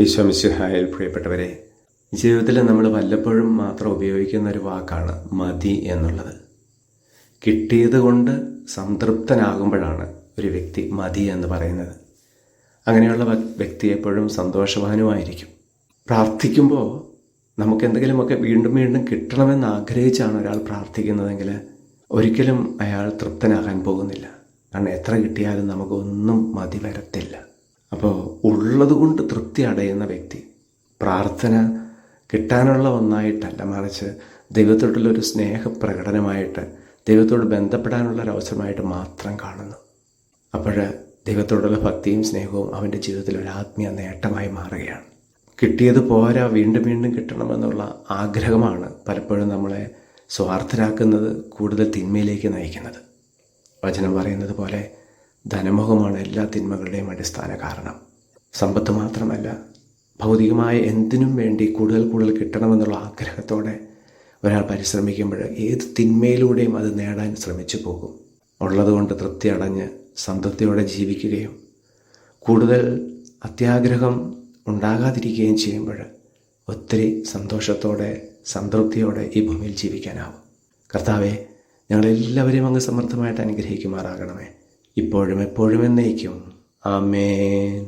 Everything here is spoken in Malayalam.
ഈശോ മിശിഹായിൽ പ്രിയപ്പെട്ടവരെ, ജീവിതത്തിൽ നമ്മൾ വല്ലപ്പോഴും മാത്രം ഉപയോഗിക്കുന്ന ഒരു വാക്കാണ് മതി എന്നുള്ളത്. കിട്ടിയത് കൊണ്ട് സംതൃപ്തനാകുമ്പോഴാണ് ഒരു വ്യക്തി മതി എന്ന് പറയുന്നത്. അങ്ങനെയുള്ള വ്യക്തി എപ്പോഴും സന്തോഷവാനുമായിരിക്കും. പ്രാർത്ഥിക്കുമ്പോൾ നമുക്ക് എന്തെങ്കിലുമൊക്കെ വീണ്ടും വീണ്ടും കിട്ടണമെന്ന് ആഗ്രഹിച്ചാണ് ഒരാൾ പ്രാർത്ഥിക്കുന്നതെങ്കിൽ ഒരിക്കലും അയാൾ തൃപ്തനാകാൻ പോകുന്നില്ല. കാരണം എത്ര കിട്ടിയാലും നമുക്കൊന്നും മതി വരത്തില്ല. അപ്പോൾ ഉള്ളതുകൊണ്ട് തൃപ്തി അടയുന്ന വ്യക്തി പ്രാർത്ഥന കിട്ടാനുള്ള ഒന്നായിട്ടല്ല, മറിച്ച് ദൈവത്തോടുള്ളൊരു സ്നേഹപ്രകടനമായിട്ട്, ദൈവത്തോട് ബന്ധപ്പെടാനുള്ള ഒരു അവസരമായിട്ട് മാത്രം കാണുന്നു. അപ്പോൾ ദൈവത്തോടുള്ള ഭക്തിയും സ്നേഹവും അവൻ്റെ ജീവിതത്തിൽ ഒരു ആത്മീയ നേട്ടമായി മാറുകയാണ്. കിട്ടിയത് പോരാ, വീണ്ടും വീണ്ടും കിട്ടണമെന്നുള്ള ആഗ്രഹമാണ് പലപ്പോഴും നമ്മളെ സ്വാർത്ഥരാക്കുന്നത്, കൂടുതൽ തിന്മയിലേക്ക് നയിക്കുന്നത്. വചനം പറയുന്നത് പോലെ ധനമോഹമാണ് എല്ലാ തിന്മകളുടെയും അടിസ്ഥാന കാരണം. സമ്പത്ത് മാത്രമല്ല, ഭൗതികമായ എന്തിനും വേണ്ടി കൂടുതൽ കൂടുതൽ കിട്ടണമെന്നുള്ള ആഗ്രഹത്തോടെ ഒരാൾ പരിശ്രമിക്കുമ്പോൾ ഏത് തിന്മയിലൂടെയും അത് നേടാൻ ശ്രമിച്ചു പോകും. ഉള്ളതുകൊണ്ട് തൃപ്തി അടഞ്ഞ് സംതൃപ്തിയോടെ ജീവിക്കുകയും കൂടുതൽ അത്യാഗ്രഹം ഉണ്ടാകാതിരിക്കുകയും ചെയ്യുമ്പോൾ ഒത്തിരി സന്തോഷത്തോടെ സംതൃപ്തിയോടെ ഈ ഭൂമിയിൽ ജീവിക്കാനാവും. കർത്താവെ, ഞങ്ങളെല്ലാവരെയും അങ്ങ് സമൃദ്ധമായിട്ട് അനുഗ്രഹിക്കുമാറാകണമേ, ഇപ്പോഴും എപ്പോഴും എന്നേക്കും. ആമേൻ.